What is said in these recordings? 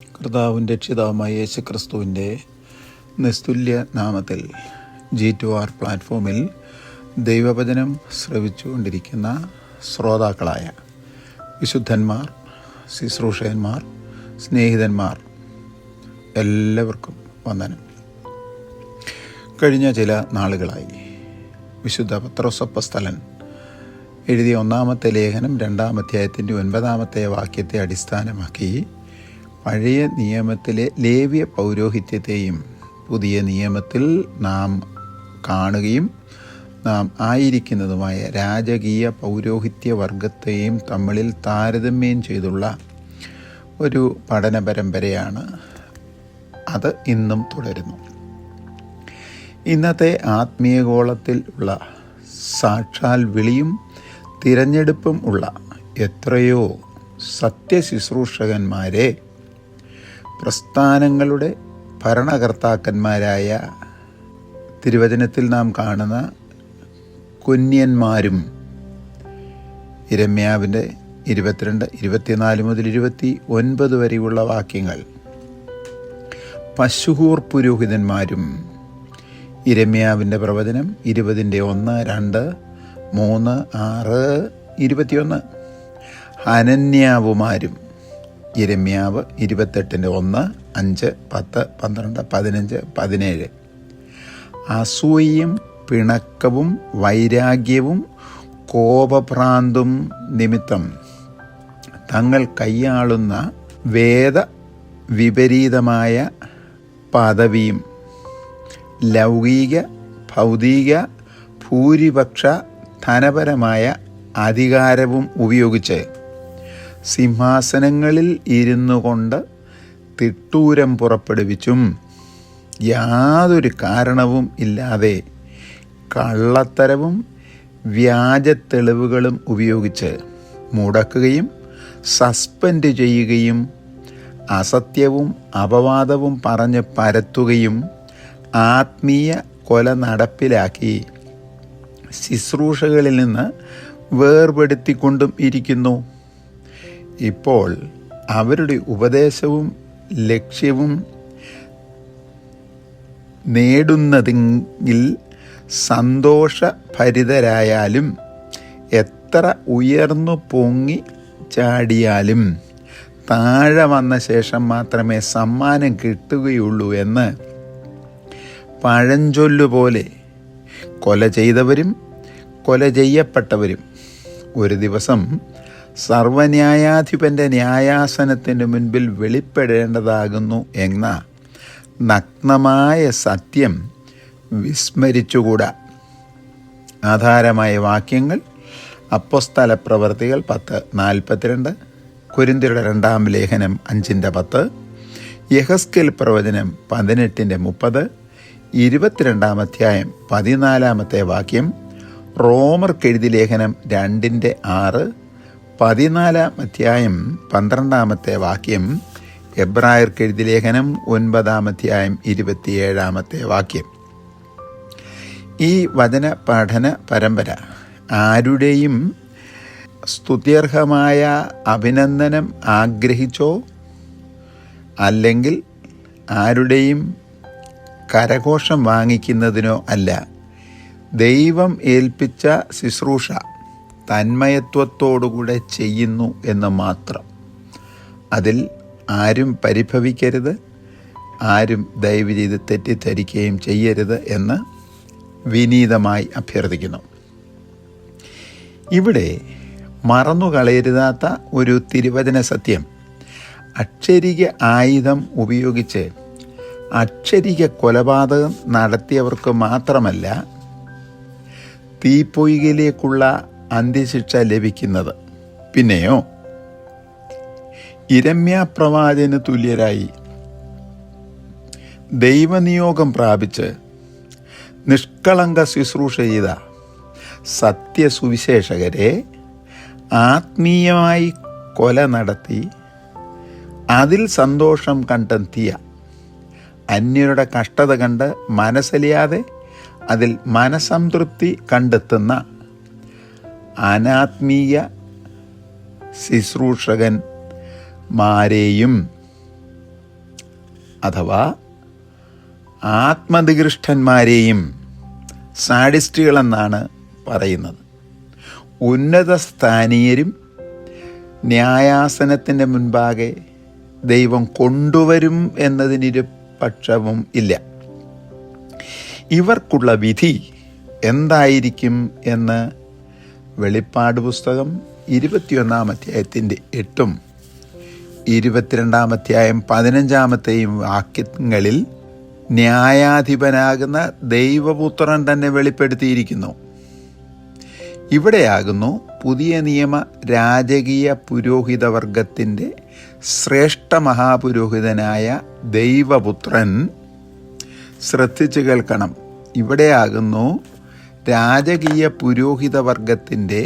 കർത്താവും രക്ഷിതാവുമായ യേശുക്രിസ്തുവിൻ്റെ നിസ്തുല്യ നാമത്തിൽ G2R പ്ലാറ്റ്ഫോമിൽ ദൈവവചനം ശ്രവിച്ചുകൊണ്ടിരിക്കുന്ന ശ്രോതാക്കളായ വിശുദ്ധന്മാർ, ശുശ്രൂഷകന്മാർ, സ്നേഹിതന്മാർ എല്ലാവർക്കും വന്ദനം. കഴിഞ്ഞ ചില നാളുകളായി വിശുദ്ധ പത്രോസ് അപ്പോസ്തലൻ എഴുതിയ 1-ാമത്തെ ലേഖനം 2-ാം അധ്യായത്തിൻ്റെ 9-ാമത്തെ വാക്യത്തെ അടിസ്ഥാനമാക്കി പഴയ നിയമത്തിലെ ലേവ്യ പൗരോഹിത്യത്തെയും പുതിയ നിയമത്തിൽ നാം കാണുകയും നാം ആയിരിക്കുന്നതുമായ രാജകീയ പൗരോഹിത്യ വർഗത്തെയും തമ്മിൽ താരതമ്യം ചെയ്തുള്ള ഒരു പഠന പരമ്പരയാണ്. അത് ഇന്നും തുടരുന്നു. ഇന്നത്തെ ആത്മീയഗോളത്തിൽ ഉള്ള സാക്ഷാൽ വിളിയും തിരഞ്ഞെടുപ്പും ഉള്ള എത്രയോ സത്യശുശ്രൂഷകന്മാരെ പ്രസ്ഥാനങ്ങളുടെ ഭരണകർത്താക്കന്മാരായ തിരുവചനത്തിൽ നാം കാണുന്ന കുന്യന്മാരും യിരെമ്യാവിൻ്റെ 22, 24 മുതൽ 29 വരെയുള്ള വാക്യങ്ങൾ, പശുഹൂർ പുരോഹിതന്മാരും യിരെമ്യാവിൻ്റെ പ്രവചനം 20-1, 2, 3, 6, 21, ഹനന്യാവുമാരും യിരെമ്യാവ് 28-1, 5, 10, 12, 15, 17, അസൂയയും പിണക്കവും വൈരാഗ്യവും കോപഭ്രാന്തും നിമിത്തം തങ്ങൾ കൈയാളുന്ന വേദ വിപരീതമായ പദവിയും ലൗകിക ഭൗതിക ഭൂരിപക്ഷ ധനപരമായ അധികാരവും ഉപയോഗിച്ച് സിംഹാസനങ്ങളിൽ ഇരുന്നു കൊണ്ട് തിട്ടൂരം പുറപ്പെടുവിച്ചും യാതൊരു കാരണവും ഇല്ലാതെ കള്ളത്തരവും വ്യാജ തെളിവുകളും ഉപയോഗിച്ച് മുടക്കുകയും സസ്പെൻഡ് ചെയ്യുകയും അസത്യവും അപവാദവും പറഞ്ഞ് പരത്തുകയും ആത്മീയ കൊല നടപ്പിലാക്കി ശുശ്രൂഷകളിൽ നിന്ന് വേർപെടുത്തിക്കൊണ്ടും ഇരിക്കുന്നു. ഇപ്പോൾ അവരുടെ ഉപദേശവും ലക്ഷ്യവും നേടുന്നതെങ്കിൽ സന്തോഷഭരിതരായാലും എത്ര ഉയർന്നു പൊങ്ങി ചാടിയാലും താഴെ വന്ന ശേഷം മാത്രമേ സമ്മാനം കിട്ടുകയുള്ളൂ എന്ന് പഴഞ്ചൊല്ലുപോലെ കൊല ചെയ്തവരും കൊല ചെയ്യപ്പെട്ടവരും ഒരു ദിവസം സർവന്യായാധിപൻ്റെ ന്യായാസനത്തിന് മുൻപിൽ വെളിപ്പെടേണ്ടതാകുന്നു എന്ന നഗ്നമായ സത്യം വിസ്മരിച്ചുകൂടാ. ആധാരമായ വാക്യങ്ങൾ അപ്പോസ്തല പ്രവർത്തികൾ 10:42, കൊരിന്ത്യരുടെ 2-ാം ലേഖനം 5:10, യെഹെസ്കേൽ പ്രവചനം 18:30, 22-ാം അധ്യായം 14-ാമത്തെ വാക്യം, റോമർക്കെഴുതിയ ലേഖനം 2:6, 14-ാം അധ്യായം 12-ാമത്തെ വാക്യം, എബ്രായർക്കെഴുതിയ ലേഖനം 9-ാം അധ്യായം 27-ാമത്തെ വാക്യം. ഈ വചന പഠന പരമ്പര ആരുടെയും സ്തുത്യർഹമായ അഭിനന്ദനം ആഗ്രഹിച്ചോ അല്ലെങ്കിൽ ആരുടെയും കരഘോഷം വാങ്ങിക്കുന്നതിനോ അല്ല. ദൈവം ഏൽപ്പിച്ച ശുശ്രൂഷ തന്മയത്വത്തോടുകൂടെ ചെയ്യുന്നു എന്ന് മാത്രം. അതിൽ ആരും പരിഭവിക്കരുത്, ആരും ദയവ് ചെയ്ത് തെറ്റിദ്ധരിക്കുകയും ചെയ്യരുത് എന്ന് വിനീതമായി അഭ്യർത്ഥിക്കുന്നു. ഇവിടെ മറന്നുകളയരുതാത്ത ഒരു തിരുവചന സത്യം, അക്ഷരിക ആയുധം ഉപയോഗിച്ച് അക്ഷരിക കൊലപാതകം നടത്തിയവർക്ക് മാത്രമല്ല തീപ്പൊയ്കയിലേക്കുള്ള അന്ത്യശിക്ഷ ലഭിക്കുന്നത്. പിന്നെയോ യിരെമ്യാ പ്രവാചകന് തുല്യരായി ദൈവനിയോഗം പ്രാപിച്ച് നിഷ്കളങ്ക ശുശ്രൂഷ ചെയ്ത സത്യസുവിശേഷകരെ ആത്മീയമായി കൊല നടത്തി അതിൽ സന്തോഷം കണ്ടെത്തിയ, അന്യരുടെ കഷ്ടത കണ്ട് മനസ്സലിയാതെ അതിൽ മനസംതൃപ്തി കണ്ടെത്തുന്ന അനാത്മീയ ശുശ്രൂഷകന്മാരെയും അഥവാ ആത്മനികൃഷ്ടന്മാരെയും സാഡിസ്റ്റുകളെന്നാണ് പറയുന്നത്. ഉന്നത സ്ഥാനീയരും ന്യായാസനത്തിൻ്റെ മുൻപാകെ ദൈവം കൊണ്ടുവരും എന്നതിനൊരു പക്ഷവും ഇല്ല. ഇവർക്കുള്ള വിധി എന്തായിരിക്കും എന്ന് വെളിപ്പാട് പുസ്തകം 21 അധ്യായത്തിൻ്റെ 8 22 അധ്യായം 15 വാക്യങ്ങളിൽ ന്യായാധിപനാകുന്ന ദൈവപുത്രൻ തന്നെ വെളിപ്പെടുത്തിയിരിക്കുന്നു. ഇവിടെയാകുന്നു പുതിയ നിയമ രാജകീയ പുരോഹിതവർഗത്തിൻ്റെ ശ്രേഷ്ഠ മഹാപുരോഹിതനായ ദൈവപുത്രൻ, ശ്രദ്ധിച്ചു കേൾക്കണം, ഇവിടെയാകുന്നു രാജകീയ പുരോഹിതവർഗത്തിൻ്റെ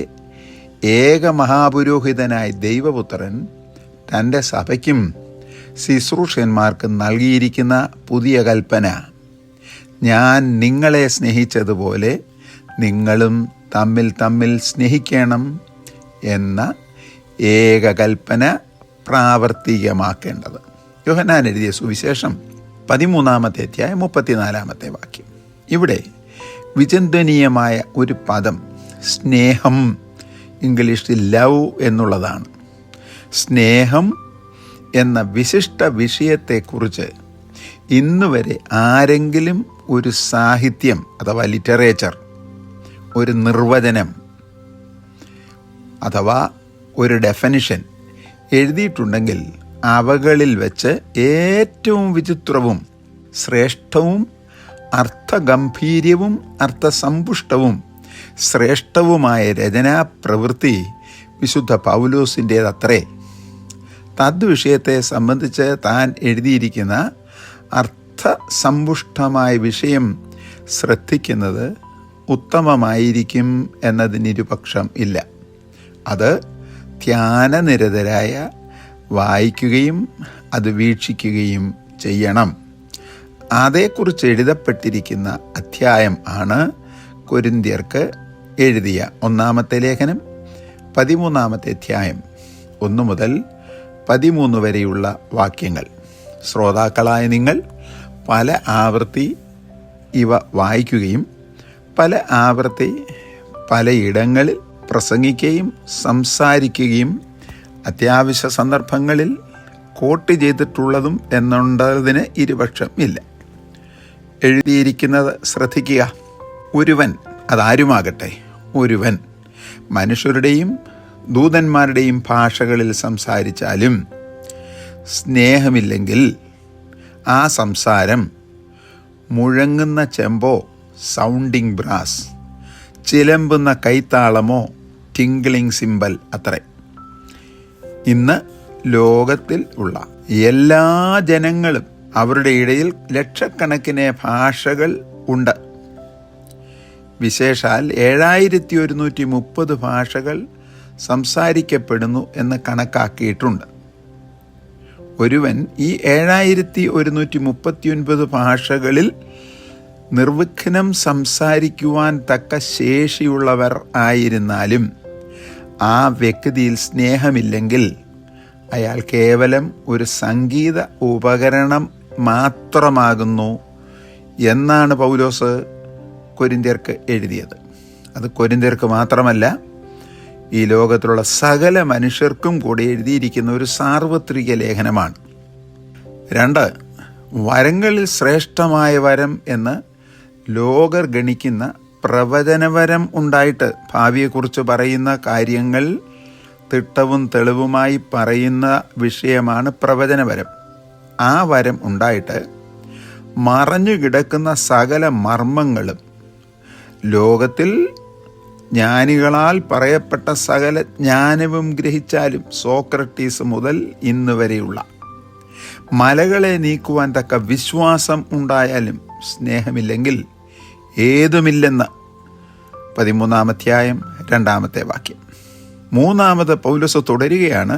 ഏക മഹാപുരോഹിതനായ ദൈവപുത്രൻ തൻ്റെ സഭയ്ക്കും ശുശ്രൂഷന്മാർക്കും നൽകിയിരിക്കുന്ന പുതിയ കൽപ്പന. ഞാൻ നിങ്ങളെ സ്നേഹിച്ചതുപോലെ നിങ്ങളും തമ്മിൽ തമ്മിൽ സ്നേഹിക്കണം എന്ന ഏക കൽപ്പന പ്രാവർത്തികമാക്കേണ്ടത്. യോഹന്നാൻ എഴുതിയ സുവിശേഷം 13 അധ്യായം 34 വാക്യം. ഇവിടെ വിചിന്തനീയമായ ഒരു പദം സ്നേഹം, ഇംഗ്ലീഷിൽ ലവ് എന്നുള്ളതാണ്. സ്നേഹം എന്ന വിശിഷ്ട വിഷയത്തെക്കുറിച്ച് ഇന്നുവരെ ആരെങ്കിലും ഒരു സാഹിത്യം അഥവാ ലിറ്ററേച്ചർ, ഒരു നിർവചനം അഥവാ ഒരു ഡെഫനിഷൻ എഴുതിയിട്ടുണ്ടെങ്കിൽ അവകളിൽ വെച്ച് ഏറ്റവും വിചിത്രവും ശ്രേഷ്ഠവും അർത്ഥഗംഭീര്യവും അർത്ഥസമ്പുഷ്ടവും ശ്രേഷ്ഠവുമായ രചനാപ്രവൃത്തി വിശുദ്ധ പൗലോസിൻ്റേതത്രേ. തദ്വിഷയത്തെ സംബന്ധിച്ച് താൻ എഴുതിയിരിക്കുന്ന അർത്ഥസമ്പുഷ്ടമായ വിഷയം ശ്രദ്ധിക്കുന്നത് ഉത്തമമായിരിക്കും എന്നതിനിരുപക്ഷം ഇല്ല. അത് ധ്യാനനിരതരായ വായിക്കുകയും അത് വീക്ഷിക്കുകയും ചെയ്യണം. അതേക്കുറിച്ച് എഴുതപ്പെട്ടിരിക്കുന്ന അധ്യായം ആണ് കൊരിന്ത്യർക്ക് എഴുതിയ 1 ലേഖനം 13 അധ്യായം 1 മുതൽ 13 വരെയുള്ള വാക്യങ്ങൾ. ശ്രോതാക്കളായ നിങ്ങൾ പല ആവർത്തി ഇവ വായിക്കുകയും പല ആവർത്തി പലയിടങ്ങളിൽ പ്രസംഗിക്കുകയും സംസാരിക്കുകയും അത്യാവശ്യ സന്ദർഭങ്ങളിൽ കോട്ട് ചെയ്തിട്ടുള്ളതും എന്നുള്ളതിന് ഇരുപക്ഷം ഇല്ല. എഴുതിയിരിക്കുന്നത് ശ്രദ്ധിക്കുക. ഒരുവൻ, അതാരുമാകട്ടെ, ഒരുവൻ മനുഷ്യരുടെയും ദൂതന്മാരുടെയും ഭാഷകളിൽ സംസാരിച്ചാലും സ്നേഹമില്ലെങ്കിൽ ആ സംസാരം മുഴങ്ങുന്ന ചെമ്പോ സൗണ്ടിങ് ബ്രാസ്, ചിലമ്പുന്ന കൈത്താളമോ ടിംഗ്ലിംഗ് സിമ്പൽ അത്രേ. ഇന്ന് ലോകത്തിൽ ഉള്ള എല്ലാ ജനങ്ങളും അവരുടെ ഇടയിൽ ലക്ഷക്കണക്കിന് ഭാഷകൾ ഉണ്ട്. വിശേഷാൽ 7130 ഭാഷകൾ സംസാരിക്കപ്പെടുന്നു എന്ന് കണക്കാക്കിയിട്ടുണ്ട്. ഒരുവൻ ഈ 7139 ഭാഷകളിൽ നിർവിഘ്നം സംസാരിക്കുവാൻ തക്ക ശേഷിയുള്ളവർ ആയിരുന്നാലും ആ വ്യക്തിയിൽ സ്നേഹമില്ലെങ്കിൽ അയാൾ കേവലം ഒരു സംഗീത ഉപകരണം മാത്രമാകുന്നു എന്നാണ് പൗലോസ് കൊരിന്ത്യർക്ക് എഴുതിയത്. അത് കൊരിന്ത്യർക്ക് മാത്രമല്ല, ഈ ലോകത്തിലുള്ള സകല മനുഷ്യർക്കും കൂടി എഴുതിയിരിക്കുന്ന ഒരു സാർവത്രിക ലേഖനമാണ്. 2, വരങ്ങളിൽ ശ്രേഷ്ഠമായ വരം എന്ന് ലോകർ ഗണിക്കുന്ന പ്രവചനവരം ഉണ്ടായിട്ട് ഭാവിയെക്കുറിച്ച് പറയുന്ന കാര്യങ്ങൾ തിട്ടവും തെളിവുമായി പറയുന്ന വിഷയമാണ് പ്രവചനവരം. ആ വരം ഉണ്ടായിട്ട് മറഞ്ഞു കിടക്കുന്ന സകല മർമ്മങ്ങളും ലോകത്തിൽ ജ്ഞാനികളാൽ പറയപ്പെട്ട സകല ജ്ഞാനവും ഗ്രഹിച്ചാലും സോക്രട്ടീസ് മുതൽ ഇന്ന് വരെയുള്ള മലകളെ നീക്കുവാൻ തക്ക വിശ്വാസം ഉണ്ടായാലും സ്നേഹമില്ലെങ്കിൽ ഏതുമില്ലെന്ന് 13 അധ്യായം 2 വാക്യം. 3 പൗലോസ് തുടരുകയാണ്,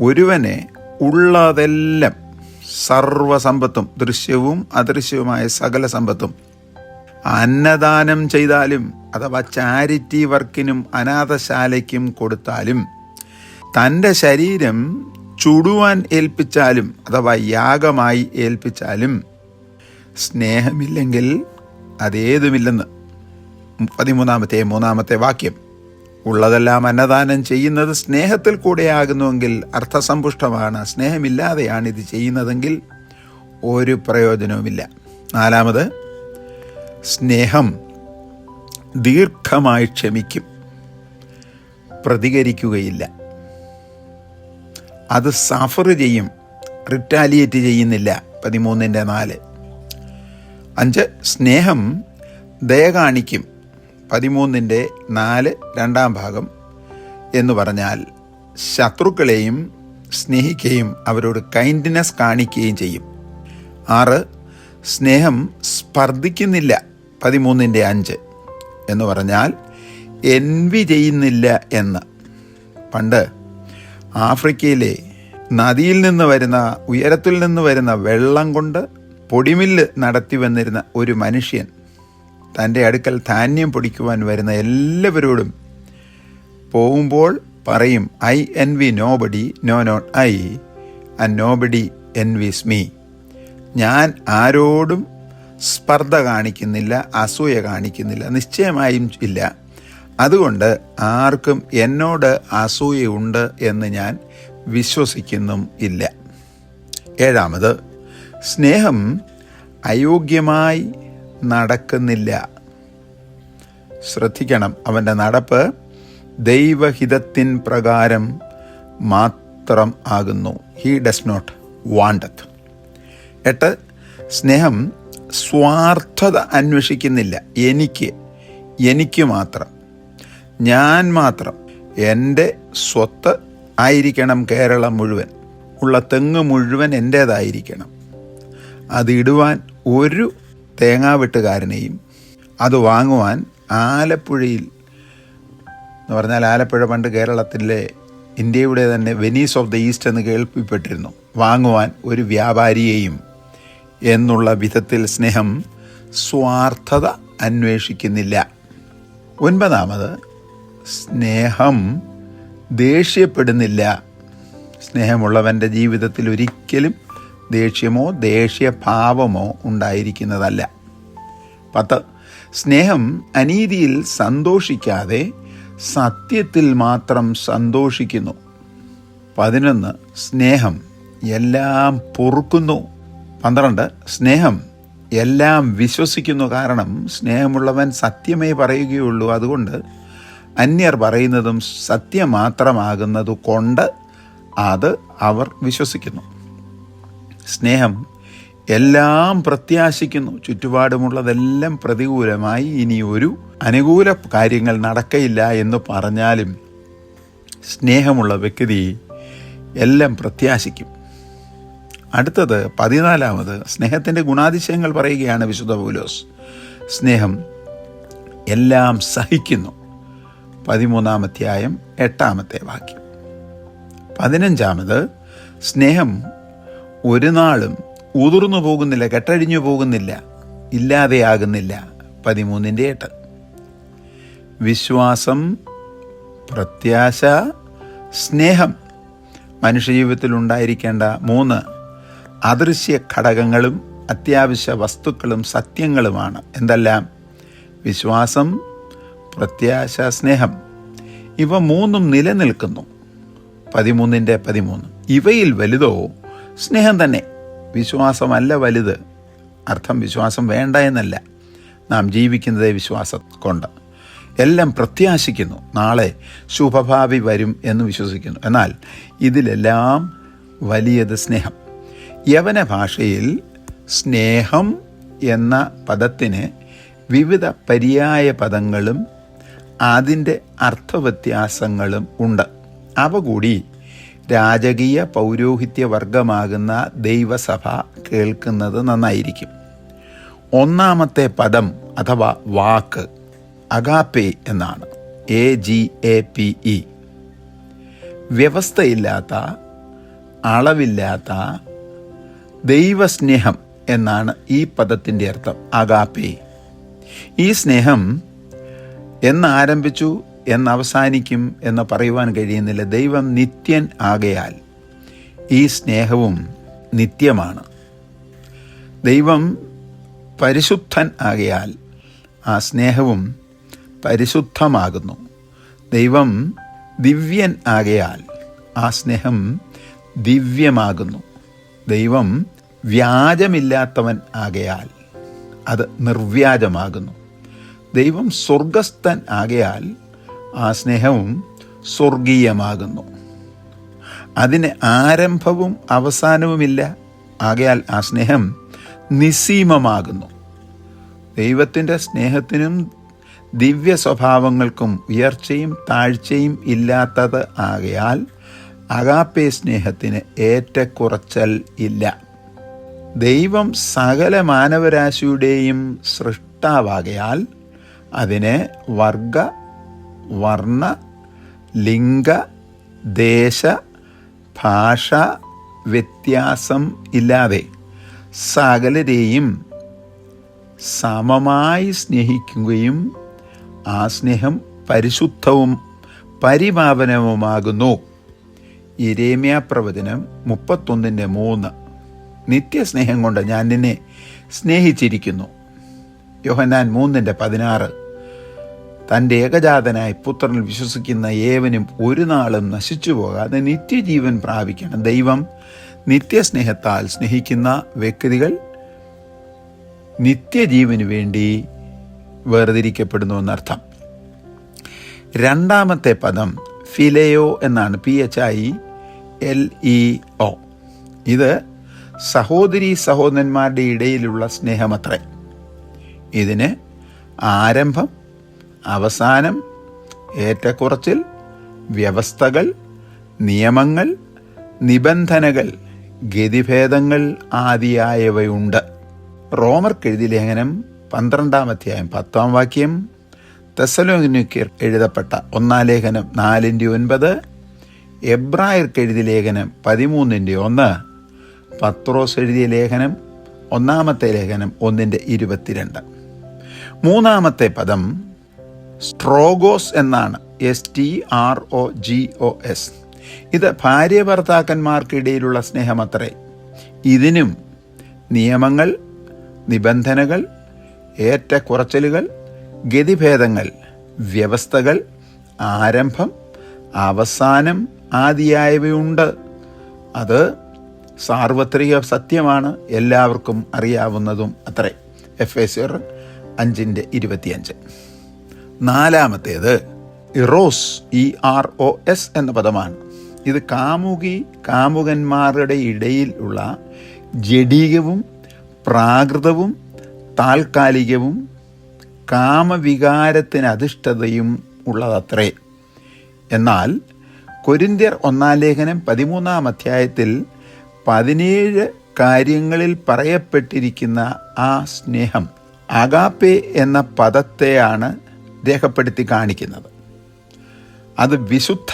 ഒരുവനെ ഉള്ളതെല്ലാം സർവസമ്പത്തും ദൃശ്യവും അദൃശ്യവുമായ സകല സമ്പത്തും അന്നദാനം ചെയ്താലും അഥവാ ചാരിറ്റി വർക്കിനും അനാഥശാലയ്ക്കും കൊടുത്താലും തൻ്റെ ശരീരം ചുടുവാൻ ഏൽപ്പിച്ചാലും അഥവാ യാഗമായി ഏൽപ്പിച്ചാലും സ്നേഹമില്ലെങ്കിൽ അതേതുമില്ലെന്ന്. 13-ാമത്തെ വാക്യം. ഉള്ളതെല്ലാം അന്നദാനം ചെയ്യുന്നത് സ്നേഹത്തിൽ കൂടെയാകുന്നുവെങ്കിൽ അർത്ഥസമ്പുഷ്ടമാണ്. സ്നേഹമില്ലാതെയാണ് ഇത് ചെയ്യുന്നതെങ്കിൽ ഒരു പ്രയോജനവുമില്ല. 4, സ്നേഹം ദീർഘമായി ക്ഷമിക്കും, പ്രതികരിക്കുകയില്ല. അത് സഫർ ചെയ്യും, റിറ്റാലിയേറ്റ് ചെയ്യുന്നില്ല. 13-4. 5, സ്നേഹം ദയ കാണിക്കും. 13-4 രണ്ടാം ഭാഗം എന്ന് പറഞ്ഞാൽ ശത്രുക്കളെയും സ്നേഹിക്കുകയും അവരോട് കൈൻഡ്നെസ് കാണിക്കുകയും ചെയ്യും. 6, സ്നേഹം സ്പർദ്ധിക്കുന്നില്ല. 13-5 എന്ന് പറഞ്ഞാൽ എൻവി ചെയ്യുന്നില്ല എന്ന്. പണ്ട് ആഫ്രിക്കയിലെ നദിയിൽ നിന്ന് വരുന്ന, ഉയരത്തിൽ നിന്ന് വരുന്ന വെള്ളം കൊണ്ട് പൊടിമില്ല് നടത്തി വന്നിരുന്ന ഒരു മനുഷ്യൻ തൻ്റെ അടുക്കൽ ധാന്യം പൊടിക്കുവാൻ വരുന്ന എല്ലാവരോടും പോകുമ്പോൾ പറയും, I envy nobody, no not I, and nobody envies me. ഞാൻ ആരോടും സ്പർദ്ധ കാണിക്കുന്നില്ല, അസൂയ കാണിക്കുന്നില്ല, നിശ്ചയമായും ഇല്ല. അതുകൊണ്ട് ആർക്കും എന്നോട് അസൂയയുണ്ട് എന്ന് ഞാൻ വിശ്വസിക്കുന്നും ഇല്ല. 7, സ്നേഹം അയോഗ്യമായി നടക്കുന്നില്ല. ശ്രദ്ധിക്കണം, അവൻ്റെ നടപ്പ് ദൈവഹിതത്തിൻ പ്രകാരം മാത്രം ആകുന്നു. He does not വാണ്ടത്ത്. 8, സ്നേഹം സ്വാർത്ഥത അന്വേഷിക്കുന്നില്ല. എനിക്ക് മാത്രം, ഞാൻ മാത്രം, എൻ്റെ സ്വത്ത് ആയിരിക്കണം. കേരളം മുഴുവൻ ഉള്ള തെങ്ങ് മുഴുവൻ എൻ്റേതായിരിക്കണം. അതിടുവാൻ ഒരു തേങ്ങാവെട്ടുകാരനെയും അത് വാങ്ങുവാൻ ആലപ്പുഴയിൽ എന്ന് പറഞ്ഞാൽ, ആലപ്പുഴ പണ്ട് കേരളത്തിലെ ഇന്ത്യയുടെ തന്നെ വെനീസ് ഓഫ് ദ ഈസ്റ്റ് എന്ന് കേൾപ്പിപ്പെട്ടിരുന്നു. വാങ്ങുവാൻ ഒരു വ്യാപാരിയെയും എന്നുള്ള വിധത്തിൽ സ്നേഹം സ്വാർത്ഥത അന്വേഷിക്കുന്നില്ല. 9, സ്നേഹം ദേഷ്യപ്പെടുന്നില്ല. സ്നേഹമുള്ളവൻ്റെ ജീവിതത്തിൽ ഒരിക്കലും ദേഷ്യമോ ദേഷ്യഭാവമോ ഉണ്ടായിരിക്കുന്നതല്ല. 10, സ്നേഹം അനീതിയിൽ സന്തോഷിക്കാതെ സത്യത്തിൽ മാത്രം സന്തോഷിക്കുന്നു. 11, സ്നേഹം എല്ലാം പൊറുക്കുന്നു. 12, സ്നേഹം എല്ലാം വിശ്വസിക്കുന്നു. കാരണം സ്നേഹമുള്ളവൻ സത്യമേ പറയുകയുള്ളൂ. അതുകൊണ്ട് അന്യർ പറയുന്നതും സത്യം മാത്രമാകുന്നത് കൊണ്ട് അത് അവർ വിശ്വസിക്കുന്നു. സ്നേഹം എല്ലാം പ്രത്യാശിക്കുന്നു. ചുറ്റുപാടുമുള്ളതെല്ലാം പ്രതികൂലമായി ഇനി ഒരു അനുകൂല കാര്യങ്ങൾ നടക്കയില്ല എന്ന് പറഞ്ഞാലും സ്നേഹമുള്ള വ്യക്തി എല്ലാം പ്രത്യാശിക്കും. അടുത്തത് 14, സ്നേഹത്തിൻ്റെ ഗുണാതിശയങ്ങൾ പറയുകയാണ് വിശുദ്ധ പൗലോസ്. സ്നേഹം എല്ലാം സഹിക്കുന്നു. 13-ാം 8 വാക്യം. 15, സ്നേഹം ഒരു നാളും ഉതിർന്നു പോകുന്നില്ല, കെട്ടഴിഞ്ഞു പോകുന്നില്ല, ഇല്ലാതെയാകുന്നില്ല. 13-8. വിശ്വാസം, പ്രത്യാശ, സ്നേഹം മനുഷ്യജീവിതത്തിൽ ഉണ്ടായിരിക്കേണ്ട 3 അദൃശ്യ ഘടകങ്ങളും അത്യാവശ്യ വസ്തുക്കളും സത്യങ്ങളുമാണ്. എന്തെല്ലാം? വിശ്വാസം, പ്രത്യാശ, സ്നേഹം. ഇവ 3 നിലനിൽക്കുന്നു. 13-13. ഇവയിൽ വലുതോ സ്നേഹം തന്നെ. വിശ്വാസമല്ല വലുത്. അർത്ഥം വിശ്വാസം വേണ്ട എന്നല്ല. നാം ജീവിക്കുന്നതേ വിശ്വാസം കൊണ്ട്. എല്ലാം പ്രത്യാശിക്കുന്നു, നാളെ ശുഭഭാവി വരും എന്ന് വിശ്വസിക്കുന്നു. എന്നാൽ ഇതിലെല്ലാം വലിയത് സ്നേഹം. യവന ഭാഷയിൽ സ്നേഹം എന്ന പദത്തിന് വിവിധ പര്യായ പദങ്ങളും അതിൻ്റെ അർത്ഥവ്യത്യാസങ്ങളും ഉണ്ട്. അവ കൂടി രാജകീയ പൗരോഹിത്യ വർഗമാകുന്ന ദൈവസഭ കേൾക്കുന്നത് നന്നായിരിക്കും. 1-ാമത്തെ പദം അഥവാ വാക്ക് അഗാപ്പെ എന്നാണ്. AGAPE. വ്യവസ്ഥയില്ലാത്ത, അളവില്ലാത്ത ദൈവസ്നേഹം എന്നാണ് ഈ പദത്തിൻ്റെ അർത്ഥം. അഗാപ്പെ. ഈ സ്നേഹം എന്നാരംഭിച്ചു എന്നവസാനിക്കും എന്ന് പറയുവാൻ കഴിയുന്നില്ല. ദൈവം നിത്യൻ ആകയാൽ ഈ സ്നേഹവും നിത്യമാണ്. ദൈവം പരിശുദ്ധൻ ആകയാൽ ആ സ്നേഹവും പരിശുദ്ധമാകുന്നു. ദൈവം ദിവ്യൻ ആകയാൽ ആ സ്നേഹം ദിവ്യമാകുന്നു. ദൈവം വ്യാജമില്ലാത്തവൻ ആകയാൽ അത് നിർവ്യാജമാകുന്നു. ദൈവം സ്വർഗസ്ഥൻ ആകയാൽ ആ സ്നേഹവും സ്വർഗീയമാകുന്നു. അതിന് ആരംഭവും അവസാനവുമില്ല. ആകയാൽ ആ സ്നേഹം നിസ്സീമമാകുന്നു. ദൈവത്തിൻ്റെ സ്നേഹത്തിനും ദിവ്യ സ്വഭാവങ്ങൾക്കും ഉയർച്ചയും താഴ്ചയും ഇല്ലാത്തത് ആകയാൽ അഗാപ്പേ സ്നേഹത്തിന് ഏറ്റക്കുറച്ചൽ ഇല്ല. ദൈവം സകല മാനവരാശിയുടെയും സൃഷ്ടാവാകയാൽ അതിന് വർഗ, വർണ്ണ, ലിംഗ, ദേശ, ഭാഷ വ്യത്യാസം ഇല്ലാതെ സകലരെയും സമമായി സ്നേഹിക്കുകയും ആ സ്നേഹം പരിശുദ്ധവും പരിപാവനവുമാകുന്നു. യിരെമ്യാ പ്രവചനം 31:3. നിത്യസ്നേഹം കൊണ്ട് ഞാൻ നിന്നെ സ്നേഹിച്ചിരിക്കുന്നു. യോഹന്നാൻ 3:16. തൻ്റെ ഏകജാതനായ പുത്രനിൽ വിശ്വസിക്കുന്ന ഏവനും ഒരു നാളും നശിച്ചു പോകാതെ നിത്യജീവൻ പ്രാപിക്കണം. ദൈവം നിത്യസ്നേഹത്താൽ സ്നേഹിക്കുന്ന വ്യക്തികൾ നിത്യജീവന് വേണ്ടി വേർതിരിക്കപ്പെടുന്നു എന്നർത്ഥം. രണ്ടാമത്തെ പദം ഫിലയോ എന്നാണ്. PHILEO. ഇത് സഹോദരീ സഹോദരന്മാരുടെ ഇടയിലുള്ള സ്നേഹമത്രേ. ഇതിന് ആരംഭം, അവസാനം, ഏറ്റക്കുറച്ചിൽ, വ്യവസ്ഥകൾ, നിയമങ്ങൾ, നിബന്ധനകൾ, ഗതിഭേദങ്ങൾ ആദിയായവയുണ്ട്. റോമർക്കെഴുതിയ ലേഖനം 12:10 തെസ്സലോനിക്കർ എഴുതപ്പെട്ട 1 ലേഖനം 4:9, എബ്രായർക്കെഴുതിയ ലേഖനം 13:1, പത്രോസ് എഴുതിയ ലേഖനം 1 ലേഖനം 1:22. മൂന്നാമത്തെ പദം സ്ട്രോഗോസ് എന്നാണ്. STROGOS. ഇത് ഭാര്യ ഭർത്താക്കന്മാർക്കിടയിലുള്ള സ്നേഹമത്രേ. ഇതിനും നിയമങ്ങൾ, നിബന്ധനകൾ, ഏറ്റക്കുറച്ചിലുകൾ, ഗതിഭേദങ്ങൾ, വ്യവസ്ഥകൾ, ആരംഭം, അവസാനം ആദിയായവയുണ്ട്. അത് സാർവത്രിക സത്യമാണ്, എല്ലാവർക്കും അറിയാവുന്നതും അത്രേ. എഫേസ്യർ 5:25. നാലാമത്തേത് ഇറോസ്, EROS എന്ന പദമാണ്. ഇത് കാമുകി കാമുകന്മാരുടെ ഇടയിൽ ഉള്ള ജഡീകവും പ്രാകൃതവും താൽക്കാലികവും കാമവികാരത്തിന് അധിഷ്ഠതയും ഉള്ളതത്രേ. എന്നാൽ കൊരിന്ത്യർ 1 ലേഖനം 13 17 കാര്യങ്ങളിൽ പറയപ്പെട്ടിരിക്കുന്ന ആ സ്നേഹം അഗാപ്പേ എന്ന പദത്തെയാണ് രേഖപ്പെടുത്തി കാണിക്കുന്നത്. അത് വിശുദ്ധ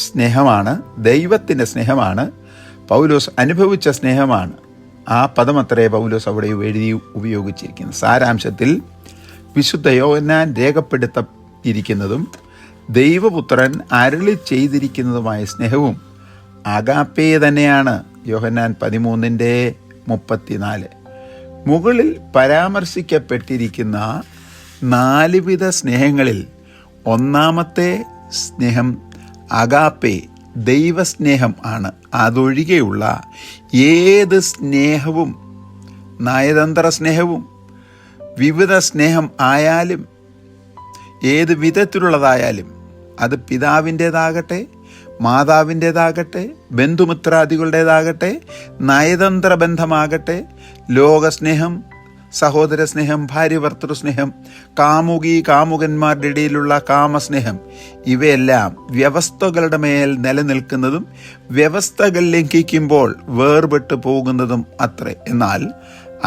സ്നേഹമാണ്, ദൈവത്തിൻ്റെ സ്നേഹമാണ്, പൗലോസ് അനുഭവിച്ച സ്നേഹമാണ്. ആ പദമത്രേ പൗലോസ് അവിടെ ഉപയോഗിച്ചിരിക്കുന്നത്. സാരാംശത്തിൽ വിശുദ്ധ യോഹന്നാൻ രേഖപ്പെടുത്തിയിരിക്കുന്നതും ദൈവപുത്രൻ അരുളി ചെയ്തിരിക്കുന്നതുമായ സ്നേഹവും അഗാപ്പേ തന്നെയാണ്. യോഹന്നാൻ 13:34. മുകളിൽ പരാമർശിക്കപ്പെട്ടിരിക്കുന്ന 4 വിധ സ്നേഹങ്ങളിൽ ഒന്നാമത്തെ സ്നേഹം അഗാപ്പേ, ദൈവസ്നേഹം ആണ്. അതൊഴികെയുള്ള ഏത് സ്നേഹവും, നയതന്ത്ര സ്നേഹവും, വിവിധ സ്നേഹം ആയാലും ഏത് വിധത്തിലുള്ളതായാലും, അത് പിതാവിൻ്റേതാകട്ടെ, മാതാവിൻ്റേതാകട്ടെ, ബന്ധുമിത്രാദികളുടേതാകട്ടെ, നയതന്ത്ര ബന്ധമാകട്ടെ, ലോകസ്നേഹം, സഹോദര സ്നേഹം, ഭാര്യ ഭർത്തൃ സ്നേഹം, കാമുകി കാമുകന്മാരുടെ ഇടയിലുള്ള കാമസ്നേഹം, ഇവയെല്ലാം വ്യവസ്ഥകളുടെ മേൽ നിലനിൽക്കുന്നതും വ്യവസ്ഥകൾ ലംഘിക്കുമ്പോൾ വേർപെട്ടു പോകുന്നതും അത്രേ. എന്നാൽ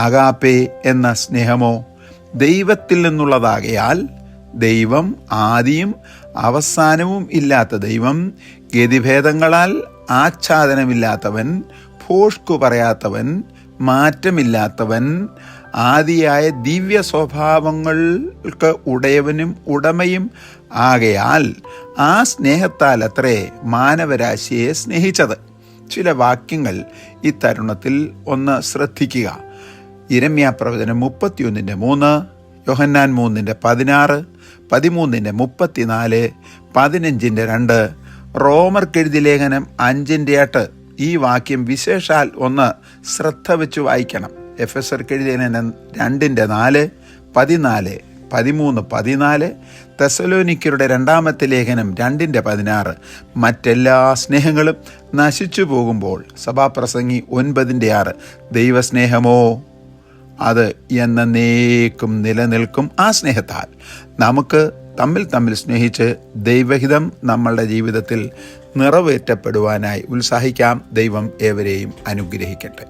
അഗാപ്പേ എന്ന സ്നേഹമോ ദൈവത്തിൽ നിന്നുള്ളതാകയാൽ, ദൈവം ആദിയും അവസാനവും ഇല്ലാത്ത ദൈവം, ഗതിഭേദങ്ങളാൽ ആച്ഛാദനമില്ലാത്തവൻ, ഭോഷ്കു പറയാത്തവൻ, മാറ്റമില്ലാത്തവൻ, ആദിയായ ദിവ്യ സ്വഭാവങ്ങൾക്ക് ഉടയവനും ഉടമയും ആകയാൽ ആ സ്നേഹത്താൽ അത്രേ മാനവരാശിയെ സ്നേഹിച്ചത്. ചില വാക്യങ്ങൾ ഈ തരുണത്തിൽ ഒന്ന് ശ്രദ്ധിക്കുക. യിരെമ്യാ പ്രവചനം 31:3, യോഹന്നാൻ 3:16, 13:34, 15:2, റോമർക്കെഴുതിയ ലേഖനം 5:8. ഈ വാക്യം വിശേഷാൽ ഒന്ന് ശ്രദ്ധ വെച്ച് വായിക്കണം. എഫെസർക്കെഴുതിയ ലേഖനം 2:4, 14, 13, 14, തെസ്സലോനിക്കരുടെ രണ്ടാമത്തെ ലേഖനം 2:16. മറ്റെല്ലാ സ്നേഹങ്ങളും നശിച്ചു പോകുമ്പോൾ സഭാപ്രസംഗി 9:6. ദൈവസ്നേഹമോ അത് എന്നേക്കും നിലനിൽക്കും. ആ സ്നേഹത്താൽ നമുക്ക് തമ്മിൽ സ്നേഹിച്ച് ദൈവഹിതം നമ്മളുടെ ജീവിതത്തിൽ നിറവേറ്റപ്പെടുവാനായി ഉത്സാഹിക്കാം. ദൈവം ഏവരെയും അനുഗ്രഹിക്കട്ടെ.